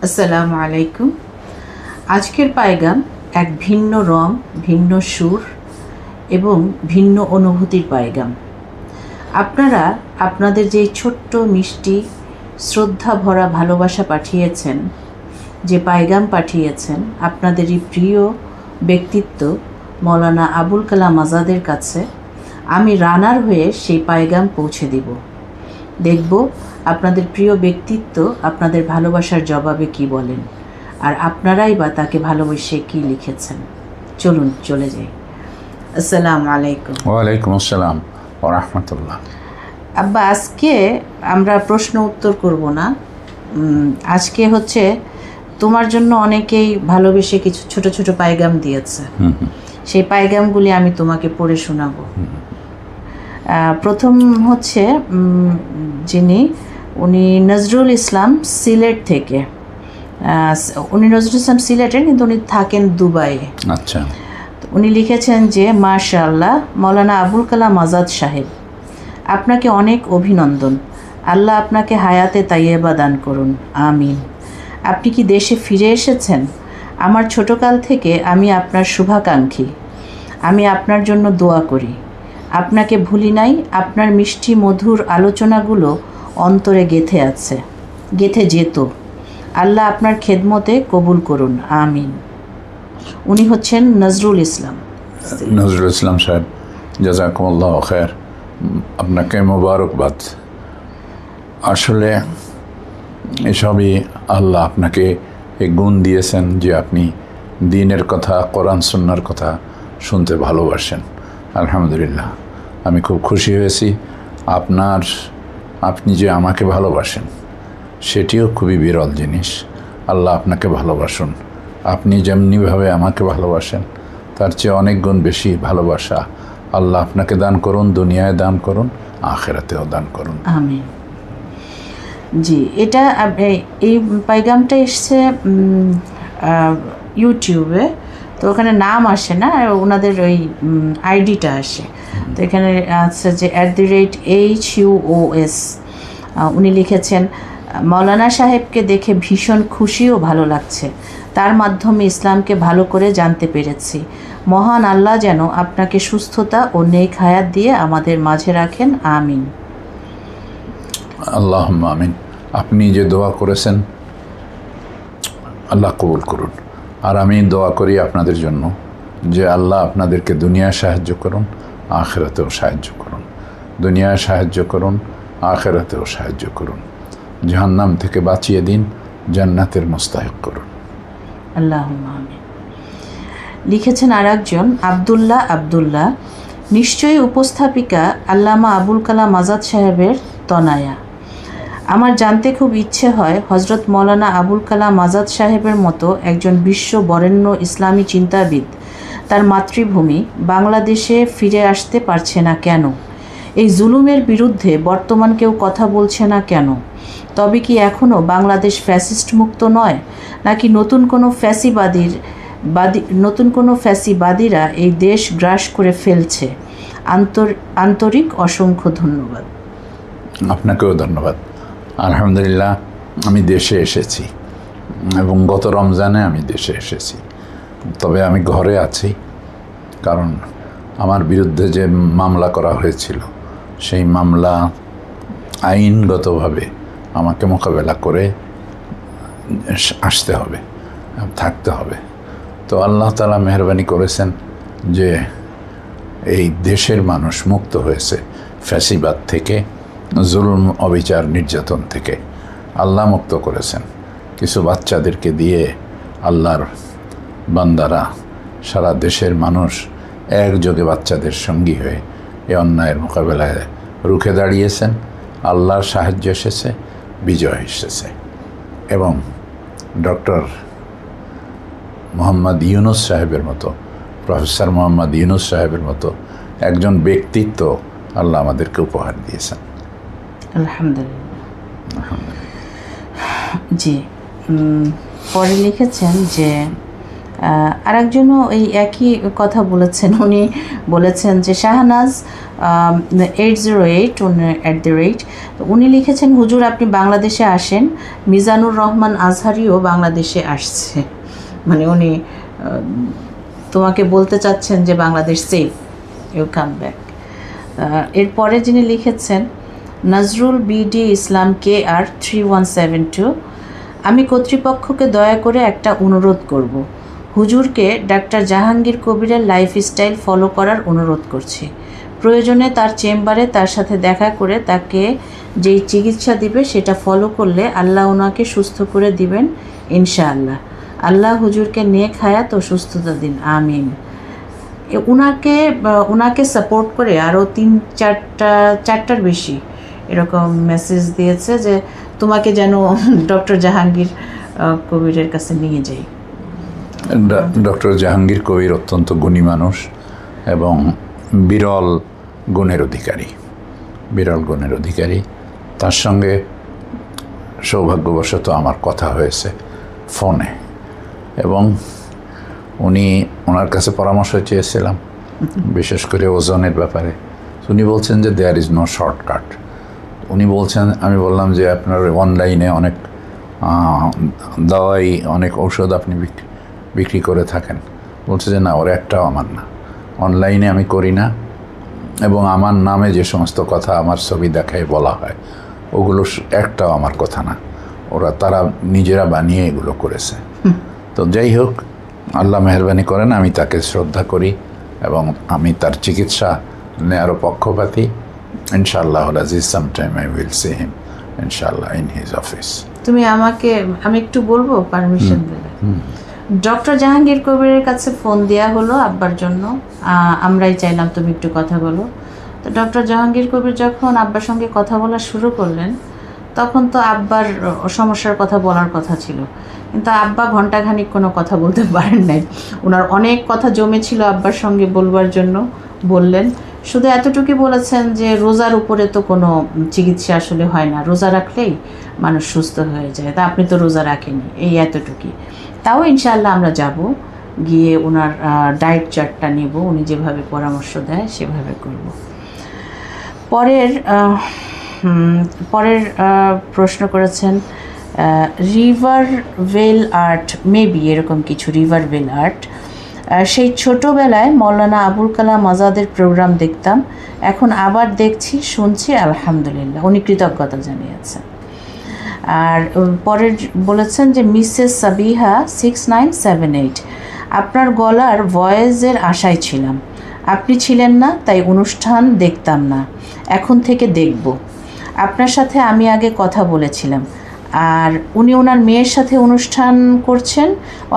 আসসালামু আলাইকুম। আজকের পায়গাম এক ভিন্ন রং, ভিন্ন সুর এবং ভিন্ন অনুভূতির পায়গাম। আপনারা আপনাদের যে ছোট্ট মিষ্টি শ্রদ্ধা ভরা ভালোবাসা পাঠিয়েছেন, যে পায়গাম পাঠিয়েছেন, আপনাদেরই প্রিয় ব্যক্তিত্ব মৌলানা আবুল কালাম আজাদের কাছে আমি রানার হয়ে সেই পায়গাম পৌঁছে দিব। দেখব আপনাদের প্রিয় ব্যক্তিত্ব আপনাদের ভালোবাসার জবাবে কি বলেন, আর আপনারাই বা তাকে ভালোবেসে কি লিখেছেন। চলুন চলে যাই। আসসালামু আলাইকুম। ওয়ালাইকুম আসসালাম ওয়া রাহমাতুল্লাহ। আব্বা, আজকে আমরা প্রশ্ন উত্তর করব না। আজকে হচ্ছে তোমার জন্য অনেকেই ভালোবেসে কিছু ছোট ছোট পায়গাম দিয়েছে। সেই পায়গামগুলি আমি তোমাকে পড়ে শোনাবো। প্রথম হচ্ছে উনি নজরুল ইসলাম সিলেট থেকে। উনি নজরুল ইসলাম সিলেটের, কিন্তু উনি থাকেন দুবাইয়ে। আচ্ছা। উনি লিখেছেন যে, মাশাআল্লাহ মৌলানা আবুল কালাম আজাদ সাহেব, আপনাকে অনেক অভিনন্দন। আল্লাহ আপনাকে হায়াতে তাইয়েবা দান করুন, আমিন। আপনি কি দেশে ফিরে এসেছেন? আমার ছোটকাল থেকে আমি আপনার শুভাকাঙ্ক্ষী। আমি আপনার জন্য দোয়া করি। আপনাকে ভুলি নাই। আপনার মিষ্টি মধুর আলোচনাগুলো অন্তরে গেথে যেত। আল্লাহ আপনার খেদমতে কবুল করুন, আমিন। উনি হচ্ছেন নজরুল ইসলাম সাহেব, জাযাকুমুল্লাহু খায়র। আপনাকে মোবারকবাদ। আসলে এসবই আল্লাহ আপনাকে এই গুণ দিয়েছেন যে আপনি দ্বীনের কথা, কোরআন সুন্নাহর কথা শুনতে ভালোবাসেন। আলহামদুলিল্লাহ, আমি খুব খুশি হয়েছি। আপনি যে আমাকে ভালোবাসেন সেটিও খুবই বিরল জিনিস। আল্লাহ আপনাকে ভালোবাসুন। আপনি যেমনিভাবে আমাকে ভালোবাসেন তার চেয়ে অনেক গুণ বেশি ভালোবাসা আল্লাহ আপনাকে দান করুন, দুনিয়ায় দান করুন, আখিরাতেও দান করুন, আমিন। জি, এটা এই পায়গামটা এসছে ইউটিউবে, তো ওখানে নাম আসে না, ওনাদের ওই আইডিটা আসে। তো এখানে আছে যে @HUOS। উনি লিখেছেন, মৌলানা সাহেবকে দেখে ভীষণ খুশি ও ভালো লাগছে। তার মাধ্যমে ইসলামকে ভালো করে জানতে পেরেছি। মহান আল্লাহ যেন আপনাকে সুস্থতা ও নেক হায়াত দিয়ে আমাদের মাঝে রাখেন, আমিন। আল্লাহুম্মা আমিন। আপনি যে দোয়া করেছেন আল্লাহ কবুল করুন। আর আমি দোয়া করি আপনাদের জন্য যে আল্লাহ আপনাদেরকে দুনিয়ায় সাহায্য করুন, আখিরাতেও সাহায্য করুন। দুনিয়ায় সাহায্য করুন, আখিরাতেও সাহায্য করুন। জাহান্নাম থেকে বাঁচিয়ে দিন, জান্নাতের মুস্তাহিক করুন, আল্লাহুম্মা আমিন। লিখেছেন আর একজন আব্দুল্লাহ, নিশ্চয়ই উপস্থাপিকা আল্লামা আবুল কালাম আজাদ সাহেবের তনায়া। আমার জানতে খুব ইচ্ছে হয়, হজরত মৌলানা আবুল কালাম আজাদ সাহেবের মতো একজন বিশ্ব বরেণ্য ইসলামী চিন্তাবিদ তার মাতৃভূমি বাংলাদেশে ফিরে আসতে পারছে না কেন? এই জুলুমের বিরুদ্ধে বর্তমান কেউ কথা বলছে না কেন? তবে কি এখনও বাংলাদেশ ফ্যাসিস্ট মুক্ত নয়, নাকি নতুন কোনো ফ্যাসিবাদীরা এই দেশ গ্রাস করে ফেলছে? আন্তরিক অসংখ্য ধন্যবাদ। আপনাকেও ধন্যবাদ। আলহামদুলিল্লাহ, আমি দেশে এসেছি এবং গত রমজানে আমি দেশে এসেছি। তবে আমি ঘরে আছি, কারণ আমার বিরুদ্ধে যে মামলা করা হয়েছিল সেই মামলা আইনগতভাবে আমাকে মোকাবেলা করে আসতে হবে, থাকতে হবে। তো আল্লাহ তাআলা মেহরবানি করেছেন যে এই দেশের মানুষ মুক্ত হয়েছে ফ্যাসিবাদ থেকে, জুলুম, অবিচার, নির্যাতন থেকে আল্লাহ মুক্ত করেছেন। কিছু বাচ্চাদেরকে দিয়ে আল্লাহর বান্দারা, সারা দেশের মানুষ একযোগে বাচ্চাদের সঙ্গী হয়ে এই অন্যায়ের মোকাবেলায় রুখে দাঁড়িয়েছেন। আল্লাহর সাহায্য এসেছে, বিজয় এসেছে। এবং ডক্টর মোহাম্মদ ইউনুস সাহেবের মতো, প্রফেসর মোহাম্মদ ইউনুস সাহেবের মতো একজন ব্যক্তিত্ব আল্লাহ আমাদেরকে উপহার দিয়েছেন। আলহামদুলিল্লাহ। জি, পরে লিখেছেন যে আরেকজনও এই একই কথা বলেছেন। উনি বলেছেন যে শাহনাজ 808 উনি লিখেছেন, হুজুর আপনি বাংলাদেশে আসেন, মিজানুর রহমান আজহারিও বাংলাদেশে আসছে। মানে উনি তোমাকে বলতে চাচ্ছেন যে Bangladesh safe, you come back. এরপরে যিনি লিখেছেন নজরুল বিডি ইসলাম KR 3172, আমি কর্তৃপক্ষকে দয়া করে একটা অনুরোধ করব, হুজুরকে ডাক্তার জাহাঙ্গীর কবিরের লাইফস্টাইল ফলো করার অনুরোধ করছি। প্রয়োজনে তার চেম্বারে তার সাথে দেখা করে তাকে যেই চিকিৎসা দিবে সেটা ফলো করলে আল্লাহ ওনাকে সুস্থ করে দিবেন ইনশাআল্লাহ। আল্লাহ হুজুরকে নেক হায়াত ও সুস্থতা দিন, আমিন। ওনাকে সাপোর্ট করে আরও 4টার বেশি এরকম মেসেজ দিয়েছে যে তোমাকে যেন ডক্টর জাহাঙ্গীর কবিরের কাছে নিয়ে যাই। ডক্টর জাহাঙ্গীর কবির অত্যন্ত গুণী মানুষ এবং বিরল গুণের অধিকারী। তার সঙ্গে সৌভাগ্যবশত আমার কথা হয়েছে ফোনে, এবং ওনার কাছে পরামর্শ চেয়েছিলাম বিশেষ করে ওজনের ব্যাপারে। উনি বলছেন যে দেয়ার ইজ নো শর্টকাট। উনি বলছেন, আমি বললাম যে আপনার অনলাইনে অনেক দাওয়াই, অনেক ঔষধ আপনি বিক্রি করে থাকেন। বলছে যে না, ওর একটাও আমার না, অনলাইনে আমি করি না, এবং আমার নামে যে সমস্ত কথা আমার ছবি দেখায় বলা হয় ওগুলো একটাও আমার কথা না, তারা নিজেরা বানিয়ে এগুলো করেছে। তো যাই হোক, আল্লাহ মেহরবানি করেন, আমি তাকে শ্রদ্ধা করি এবং আমি তার চিকিৎসা নেওয়ারও পক্ষপাতী। ইনশাআল্লাহ Aziz, sometime I will see him ইনশাআল্লাহ ইন হিজ অফিস। আমি একটু বলবো, পারমিশন দেবে? ডক্টর জাহাঙ্গীর কবিরের কাছে ফোন দেওয়া হলো আব্বার জন্য, আমরাই চাইলাম তুমি একটু কথা বলো। তো ডক্টর জাহাঙ্গীর কবির যখন আব্বার সঙ্গে কথা বলা শুরু করলেন, তখন তো আব্বার সমস্যার কথা বলার কথা ছিল, কিন্তু আব্বা ঘণ্টাখানিক কোনো কথা বলতে পারেন নাই। ওনার অনেক কথা জমেছিল আব্বার সঙ্গে বলবার জন্য, বললেন। শুধু এতটুকুই বলেছেন যে রোজার উপরে তো কোনো চিকিৎসা আসলে হয় না, রোজা রাখলেই মানুষ সুস্থ হয়ে যায়, তা আপনি তো রোজা রাখেনি, এই এতটুকুই। তাও ইনশাআল্লাহ আমরা যাব, গিয়ে ওনার ডায়েট চার্টটা নেব, উনি যেভাবে পরামর্শ দেয় সেভাবে করব। পরের প্রশ্ন করেছেন রিভার ভেল আর্ট, মেবি এরকম কিছু, রিভার ভেল আর্ট। সেই ছোটোবেলায় মৌলানা আবুল কালাম আজাদের প্রোগ্রাম দেখতাম, এখন আবার দেখছি, শুনছি, আলহামদুলিল্লাহ। উনি কৃতজ্ঞতা জানিয়েছেন। আর পরের বলেছেন যে মিসেস সাবিহা 6978, আপনার গলার ভয়েসের আশায় ছিলাম, আপনি ছিলেন না, তাই অনুষ্ঠান দেখতাম না, এখন থেকে দেখব। আপনার সাথে আমি আগে কথা বলেছিলাম, আর উনি ওনার মেয়ের সাথে অনুষ্ঠান করছেন,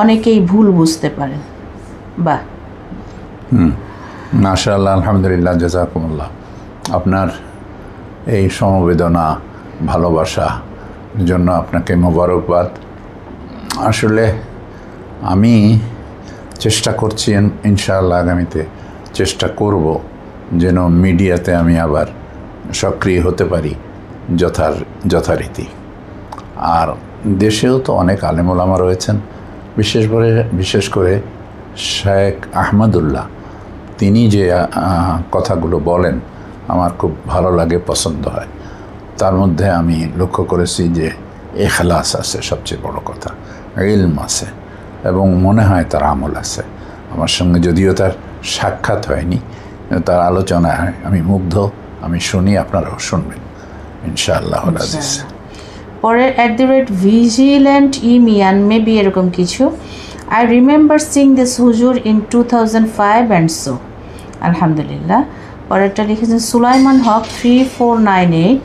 অনেকেই ভুল বুঝতে পারেন। বাহ, মাশাআল্লাহ, আলহামদুলিল্লাহ, জাযাকুমুল্লাহ। আপনার এই সমবেদনা, ভালোবাসা জন্য আপনাকে মোবারকবাদ। আসলে আমি চেষ্টা করছি, ইনশাআল্লাহ আগামীতে চেষ্টা করব যেন মিডিয়াতে আমি আবার সক্রিয় হতে পারি যথারীতি। আর দেশেও তো অনেক আলেম ওলামা রয়েছেন, বিশেষ করে শেখ আহমদুল্লাহ, তিনি যে কথাগুলো বলেন আমার খুব ভালো লাগে, পছন্দ হয়। তার মধ্যে আমি লক্ষ্য করেছি যে ইখলাস আছে, সবচেয়ে বড় কথা, ইলম আছে, এবং মনে হয় তার আমল আছে। আমার সঙ্গে যদিও তার সাক্ষাৎ হয়নি, তার আলোচনায় আমি মুগ্ধ, আমি শুনি, আপনারাও শুনবেন ইনশাআল্লাহ আজিজ। পরে @vigilant imian, মেবি এরকম কিছু, I remember seeing this হুজুর in 2005 and so, আলহামদুলিল্লাহ। পরেরটা লিখেছেন সুলাইমান হক 3498,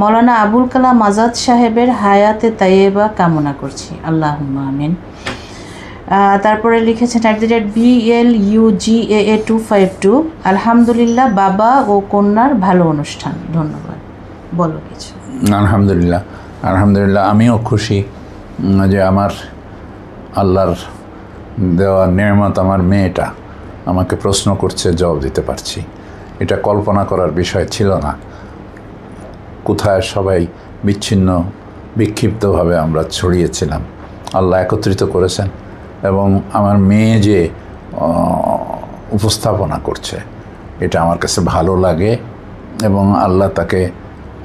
মৌলানা আবুল কালাম আজাদ সাহেবের হায়াতে তাইয়েবা কামনা করছি, আল্লাহুম্মা আমিন। তারপরে লিখেছেন @BLUGAA 252, আলহামদুলিল্লাহ, বাবা ও কন্যার ভালো অনুষ্ঠান, ধন্যবাদ। বলো কিছু। আলহামদুলিল্লাহ, আমিও খুশি যে আমার আল্লাহর দেওয়া নেয়ামত, আমার মেয়েটা আমাকে প্রশ্ন করছে, জবাব দিতে পারছি। এটা কল্পনা করার বিষয় ছিল না। কোথায় সবাই বিচ্ছিন্ন বিক্ষিপ্তভাবে আমরা ছড়িয়েছিলাম, আল্লাহ একত্রিত করেছেন এবং আমার মেয়ে যে উপস্থাপনা করছে এটা আমার কাছে ভালো লাগে, এবং আল্লাহ তাকে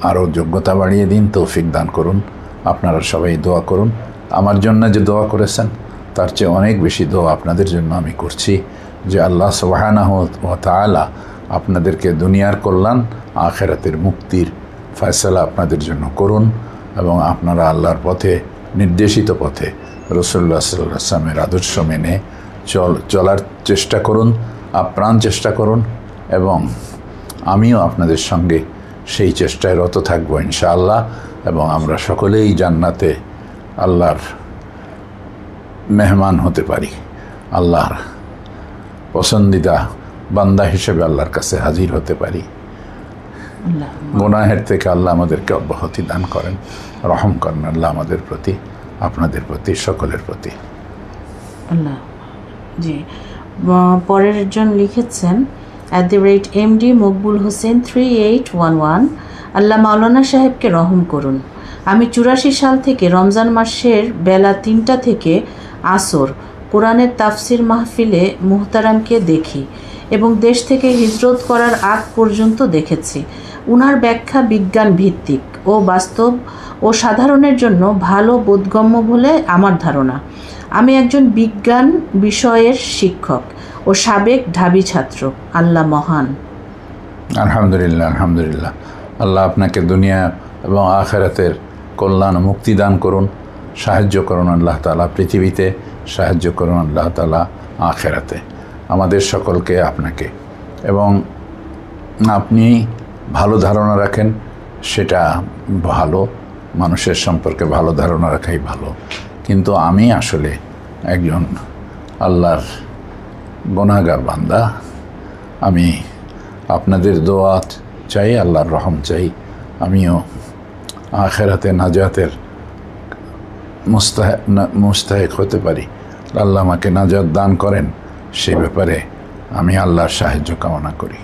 আরও যোগ্যতা বাড়িয়ে দিন, তৌফিক দান করুন। আপনারা সবাই দোয়া করুন। আমার জন্য যে দোয়া করেছেন তার চেয়ে অনেক বেশি দোয়া আপনাদের জন্য আমি করছি, যে আল্লাহ সুবহানাহু ওয়া তাআলা আপনাদেরকে দুনিয়ার কল্যাণ আখিরাতের মুক্তির ফয়সালা আপনাদের জন্য করুন, এবং আপনারা আল্লাহর পথে, নির্দেশিত পথে রাসূলুল্লাহ সাল্লাল্লাহু আলাইহি ওয়াসাল্লামের আদর্শ মেনে চলার চেষ্টা করুন, আপ্রাণ চেষ্টা করুন, এবং আমিও আপনাদের সঙ্গে সেই চেষ্টায় রত থাকবো ইনশাআল্লাহ, এবং আমরা সকলেই জান্নাতে আল্লাহর মেহমান হতে পারি, আল্লাহর পছন্দিদা বান্দা হিসেবে আল্লাহর কাছে হাজির হতে পারি। গুনাহের থেকে আল্লাহ আমাদেরকে অব্যাহতি দান করেন, রহম করেন আল্লাহ আমাদের প্রতি, আপনাদের প্রতি, সকলের প্রতি। আল্লাহ জি। পরের জন লিখেছেন @MD মকবুল হোসেন 3811, আল্লাহ মাওলানা সাহেবকে রহম করুন। আমি 84 সাল থেকে রমজান মাসের বেলা 3টা থেকে আসর কোরআনের তাফসির মাহফিলে মুহতারামকে দেখি এবং দেশ থেকে হিজরত করার আগ পর্যন্ত দেখেছি। উনার ব্যাখ্যা বিজ্ঞান ভিত্তিক ও বাস্তব ও সাধারণের জন্য ভালো বোধগম্য বলে আমার ধারণা। আমি একজন বিজ্ঞান বিষয়ের শিক্ষক ও সাবেক ঢাবি ছাত্র। আল্লাহ মহান। আলহামদুলিল্লাহ, আলহামদুলিল্লাহ। আল্লাহ আপনাকে দুনিয়া এবং আখিরাতের কল্যাণ ও মুক্তি দান করুন, সাহায্য করুন আল্লাহ তাআলা পৃথিবীতে, সাহায্য করুন আল্লাহ তাআলা আখিরাতে, আমাদের সকলকে, আপনাকে। এবং আপনি ভালো ধারণা রাখেন, সেটা ভালো, মানুষের সম্পর্কে ভালো ধারণা রাখাই ভালো। কিন্তু আমি আসলে একজন আল্লাহর গুনাহগার বান্দা। আমি আপনাদের দোয়া চাই, আল্লাহর রহম চাই, আমিও আখিরাতে নাজাতের মুস্তাহিক হতে পারি, আল্লাহ আমাকে নাজাত দান করেন, সেই ব্যাপারে আমি আল্লাহর সাহায্য কামনা করি।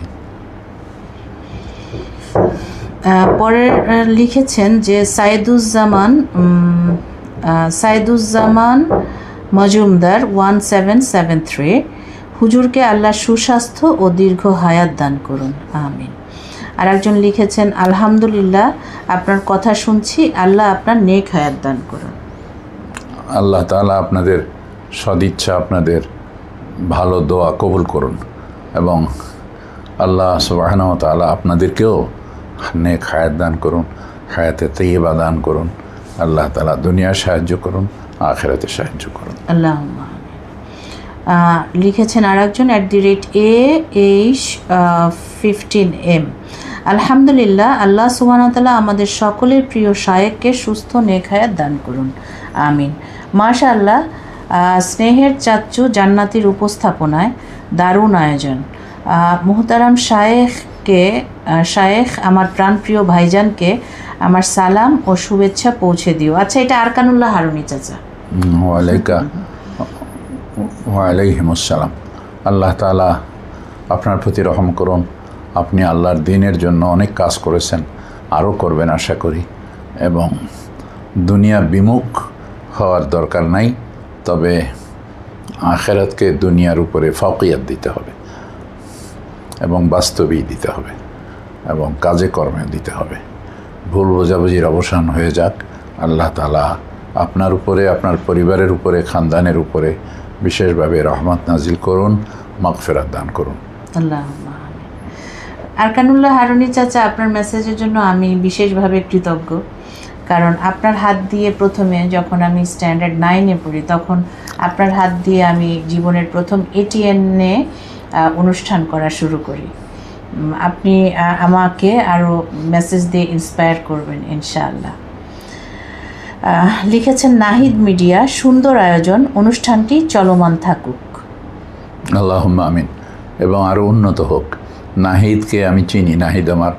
পরে লিখেছেন যে সাইদুজ্জামান মজুমদার 1773, হুজুরকে আল্লাহ সুস্বাস্থ্য ও দীর্ঘ হায়াত দান করুন, আমিন। আর একজন লিখেছেন আলহামদুলিল্লাহ, আপনার কথা শুনছি, আল্লাহ আপনার নেক হায়াত দান করুন। আল্লাহ তাআলা আপনাদের সদিচ্ছা, আপনাদের ভালো দোয়া কবুল করুন, এবং আল্লাহ সুবহানাহু ওয়া তাআলা আপনাদেরকেও নেক হায়াত দান করুন, হায়াতে তাইয়্যিবা দান করুন। আল্লাহ তাআলা দুনিয়ায় সাহায্য করুন, আখিরাতে সাহায্য করুন। আল্লাহুম্মা আমিন। লিখেছেন আর একজন @AH15M, আলহামদুলিল্লাহ, আল্লাহ সুবহানাহু ওয়া তাআলা আমাদের সকলের প্রিয় শায়েখকে সুস্থ নেক হায়াত দান করুন, আমিন। মাশাআল্লাহ, স্নেহের চাচ্চু জান্নাতির উপস্থাপনায় দারুণ আয়োজন। মুহতারাম শায়েখ আমার প্রাণপ্রিয় ভাইজানকে আমার সালাম ও শুভেচ্ছা পৌঁছে দিও। আচ্ছা, এটা আরকানুল্লাহ হারুনি চাচা। ওয়ালাইকুম আসসালাম। আল্লাহ তাআলা আপনার প্রতি রহম করুন। আপনি আল্লাহর দ্বীনের জন্য অনেক কাজ করেছেন, আরও করবেন আশা করি, এবং দুনিয়া বিমুখ হওয়ার দরকার নাই, তবে আখিরাতকে দুনিয়ার উপরে ফাওকিয়াত দিতে হবে, এবং বাস্তবেই দিতে হবে, এবং কাজে কর্মে দিতে হবে। ভুল বোঝাবুঝির অবসান হয়ে যাক। আল্লাহ তাআলা আপনার উপরে, আপনার পরিবারের উপরে, খানদানের উপরে বিশেষভাবে রহমত নাজিল করুন, মাগফিরাত দান করুন। আল্লাহুম্মা আমিন। আরকানুল্লাহ হারুনি চাচা, আপনার মেসেজের জন্য আমি বিশেষভাবে কৃতজ্ঞ, কারণ আপনার হাত দিয়ে প্রথমে, যখন আমি স্ট্যান্ডার্ড 9-এ পড়ি, তখন আপনার হাত দিয়ে আমি জীবনের প্রথম ATN-এ অনুষ্ঠান করা শুরু করি। আপনি আমাকে আরও মেসেজ দিয়ে ইন্সপায়ার করবেন ইনশাআল্লাহ। লিখেছেন নাহিদ মিডিয়া, সুন্দর আয়োজন, অনুষ্ঠানটি চলমান থাকুক। আল্লাহুম্মা আমিন, এবং আরও উন্নত হোক। নাহিদকে আমি চিনি, নাহিদ আমার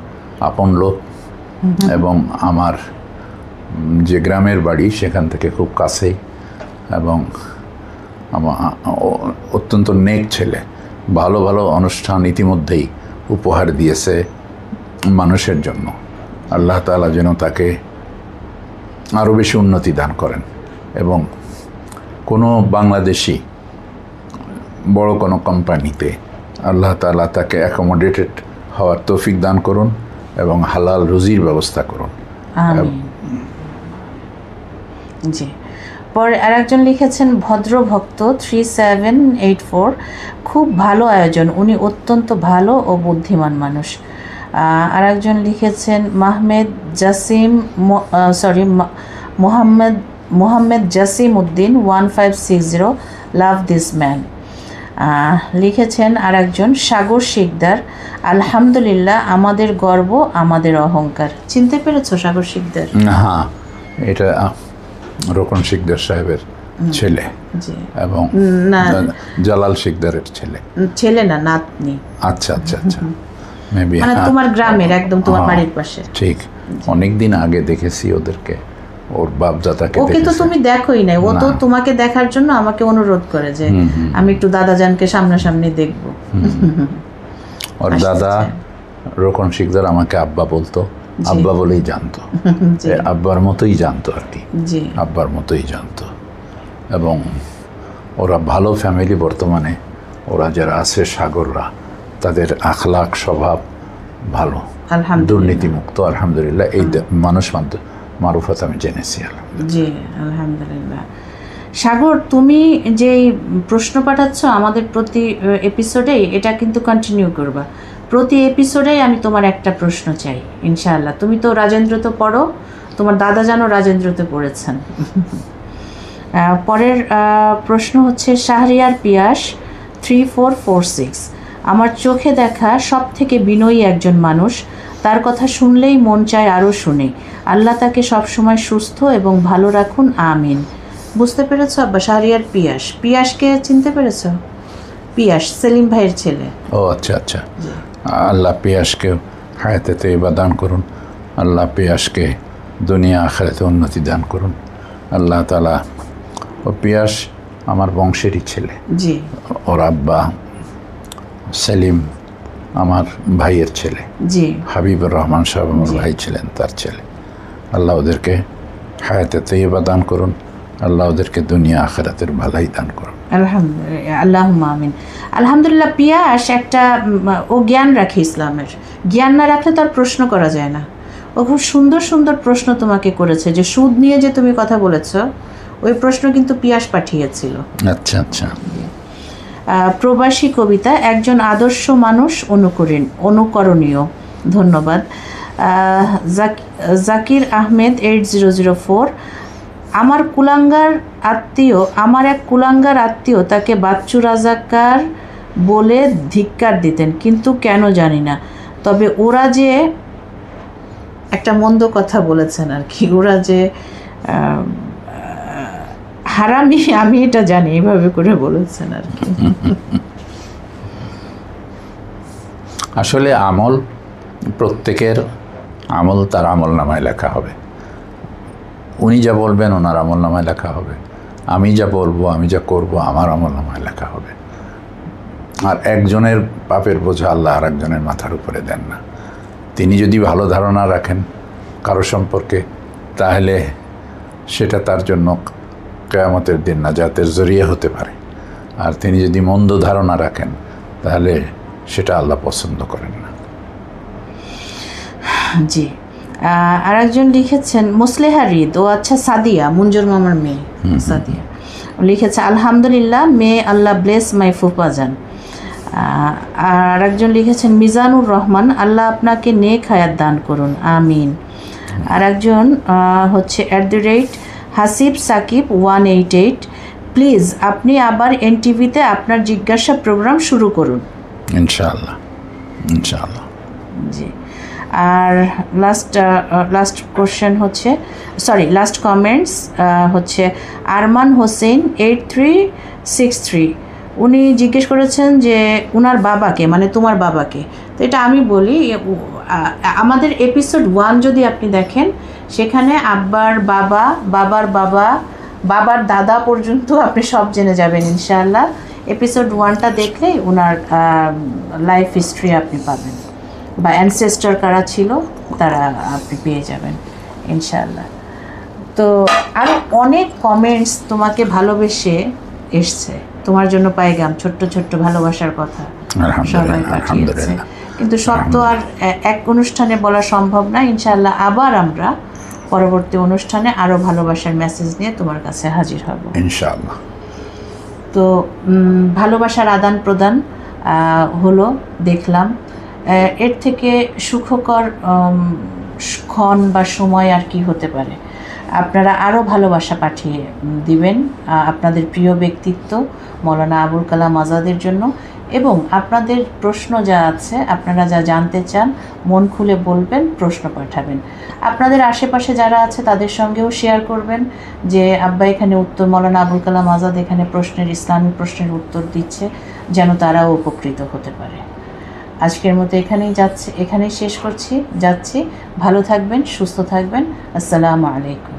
আপন লোক, এবং আমার যে গ্রামের বাড়ি সেখান থেকে খুব কাছেই, এবং আমার অত্যন্ত নেক ছেলে। ভালো ভালো অনুষ্ঠান ইতিমধ্যেই উপহার দিয়েছে মানুষের জন্য। আল্লাহ তাআলা যেন তাকে আরও বেশি উন্নতি দান করেন, এবং কোনো বাংলাদেশি বড় কোনো কোম্পানিতে আল্লাহ তাআলা তাকে অ্যাকোমোডেটেড হওয়ার তৌফিক দান করুন এবং হালাল রুজির ব্যবস্থা করুন। আমিন। জি, পরে আরেকজন লিখেছেন ভদ্রভক্ত 3784, খুব ভালো আয়োজন, উনি অত্যন্ত ভালো ও বুদ্ধিমান মানুষ। আরেকজন লিখেছেন Mahmed Jasim Mohammad Jasim Uddin 1560, love this man. লিখেছেন আরেকজন সাগর শিকদার, আলহামদুলিল্লাহ, আমাদের গর্ব, আমাদের অহংকার। চিনতে পেরেছো সাগর শিকদার? হ্যাঁ, এটা রোকন শিকদার সাহেবের ছেলে এবং জালাল শিকদারের ছেলে না, নাতনি। আচ্ছা আচ্ছা আচ্ছা, মেবি মানে তোমার গ্রামের একদম তোমার বাড়ির পাশে। ঠিক, অনেকদিন আগে দেখেছি ওদেরকে, ওর বাপদাদাকে। ওকে তো তুমি দেখোই নাই, ও তো তোমাকে দেখার জন্য আমাকে অনুরোধ করে যে আমি একটু দাদাজানকে সামনাসামনি দেখব। ওর দাদা রোকন শিকদার আমাকে আব্বা বলতো, আব্বা বলেই জানতো, আব্বার মতোই জানতো আর কি, আব্বার মতোই জানতো। এবং ওরা ভালো ফ্যামিলি, বর্তমানে ওরা যারা আছে সাগররা, তাদের আখলাক স্বভাব ভালো, দুর্নীতিমুক্ত, আলহামদুলিল্লাহ। এই মানুষ মারুফত আমি জেনেছি, জি আলহামদুলিল্লাহ। সাগর, তুমি যে প্রশ্ন পাঠাচ্ছ আমাদের প্রতি এপিসোডেই, এটা কিন্তু কন্টিনিউ করবা। প্রতি এপিসোডেই আমি তোমার একটা প্রশ্ন চাই ইনশাআল্লাহ। তুমি তো রাজেন্দ্রতে পড়ো, তোমার দাদা জানো রাজেন্দ্রতে পড়েছেন। পরের প্রশ্ন হচ্ছে শাহরিয়ার পিয়াস 3446, আমার চোখে দেখা সব থেকে বিনয়ী একজন মানুষ, তার কথা শুনলেই মন চায় আরও শুনে। আল্লাহ তাকে সবসময় সুস্থ এবং ভালো রাখুন, আমিন। বুঝতে পেরেছ আব্বা? শাহরিয়ার পিয়াস, পিয়াসকে চিনতে পেরেছ? পিয়াস সেলিম ভাইয়ের ছেলে। ও আচ্ছা আচ্ছা, আল্লাহ পিয়াসকে হায়াতে তৈবা দান করুন, আল্লাহ পিয়াসকে দুনিয়া আখিরাতে উন্নতি দান করুন আল্লাহ তাআলা। ও পিয়াস আমার বংশেরই ছেলে। জি, ওর আব্বা সেলিম আমার ভাইয়ের ছেলে। জি, হাবিবুর রহমান সাহেব আমার ভাই ছিলেন, তার ছেলে। আল্লাহ ওদেরকে হায়াতে তৈবা দান করুন, আল্লাহ ওদেরকে দুনিয়া আখিরাতের ভালাই দান করুন, আলহামদুলিল্লাহ, আল্লাহুম্মা আমিন। আলহামদুলিল্লাহ, পিয়াস একটা ও জ্ঞান রাখে ইসলামের, জ্ঞান না রাখলে তার প্রশ্ন করা যায় না। ও খুব সুন্দর সুন্দর প্রশ্ন তোমাকে করেছে, যে সুদ নিয়ে যে তুমি কথা বলেছ, ওই প্রশ্ন কিন্তু পিয়াস পাঠিয়েছিল। আচ্ছা আচ্ছা। প্রবাসী কবিতা, একজন আদর্শ মানুষ, অনুকরণীয়। ধন্যবাদ। জাকির আহমেদ 8004, আমার এক কুলাঙ্গার আত্মীয় তাকে বাচ্চু রাজাকার বলে ধিক্কার দিতেন, কিন্তু কেন জানি না। তবে ওরা যে একটা মন্দ কথা বলেছেন আর কি, ওরা যে হারামি, আমি এটা জানি, এইভাবে করে বলেছেন আর কি। আসলে আমল, প্রত্যেকের আমল তার আমল নামায় লেখা হবে। উনি যা বলবেন ওনার আমল নামায় লেখা হবে, আমি যা বলবো, আমি যা করব, আমার আমল নামায় লেখা হবে। আর একজনের পাপের বোঝা আল্লাহ আর একজনের মাথার উপরে দেন না। তিনি যদি ভালো ধারণা রাখেন কারো সম্পর্কে, তাহলে সেটা তার জন্য কিয়ামতের দিন নাজাতের জরিয়া হতে পারে। আর তিনি যদি মন্দ ধারণা রাখেন, তাহলে সেটা আল্লাহ পছন্দ করেন না। জি, আর একজন লিখেছেন মুসলেহা রিদ, ও আচ্ছা সাদিয়া, মুঞ্জুর মামার মেয়ে সাদিয়া, লিখেছে আলহামদুলিল্লাহ, মে আল্লাহ ব্লেস মাই ফুফাজান। আর একজন লিখেছেন মিজানুর রহমান, আল্লাহ আপনাকে নেক হায়াত দান করুন, আমিন। আর একজন হচ্ছে @হাসিব সাকিব 188, প্লিজ আপনি আবার এনটিভিতে আপনার জিজ্ঞাসা প্রোগ্রাম শুরু করুন, ইনশাআল্লাহ ইনশাআল্লাহ। জি। আর লাস্ট কোশ্চেন হচ্ছে, লাস্ট কমেন্টস হচ্ছে আরমান হোসেন 8363, উনি জিজ্ঞেস করেছেন যে উনার বাবাকে, মানে তোমার বাবাকে। তো এটা আমি বলি, আমাদের এপিসোড 1 যদি আপনি দেখেন, সেখানে আব্বার বাবা, বাবার বাবা, বাবার দাদা পর্যন্ত আপনি সব জেনে যাবেন ইনশাআল্লাহ। এপিসোড 1টা দেখলেই ওনার লাইফ হিস্ট্রি আপনি পাবেন, বা অ্যানসেস্টার কারা ছিল তারা আপনি পেয়ে যাবেন ইনশাআল্লাহ। তো আরও অনেক কমেন্টস তোমাকে ভালোবেসে এসছে, তোমার জন্য পায়গাম, ছোট্ট ছোট্ট ভালোবাসার কথা সবাই পাঠিয়েছে। কিন্তু সব তো আর এক অনুষ্ঠানে বলা সম্ভব না। ইনশাআল্লাহ আবার আমরা পরবর্তী অনুষ্ঠানে আরও ভালোবাসার মেসেজ নিয়ে তোমার কাছে হাজির হব ইনশাআল্লাহ। তো ভালোবাসার আদান প্রদান হলো, দেখলাম। এর থেকে সুখকর ক্ষণ বা সময় আর কি হতে পারে। আপনারা আরও ভালোবাসা পাঠিয়ে দিবেন আপনাদের প্রিয় ব্যক্তিত্ব মৌলানা আবুল কালাম আজাদের জন্য, এবং আপনাদের প্রশ্ন যা আছে, আপনারা যা জানতে চান মন খুলে বলবেন, প্রশ্ন পাঠাবেন। আপনাদের আশেপাশে যারা আছে তাদের সঙ্গেও শেয়ার করবেন যে আব্বা এখানে উত্তর, মৌলানা আবুল কালাম আজাদ এখানে প্রশ্নের, ইসলামিক প্রশ্নের উত্তর দিচ্ছে, যেন তারাও উপকৃত হতে পারে। আজকের মতো এখানেই শেষ করছি, যাচ্ছি। ভালো থাকবেন, সুস্থ থাকবেন। আসসালামু আলাইকুম।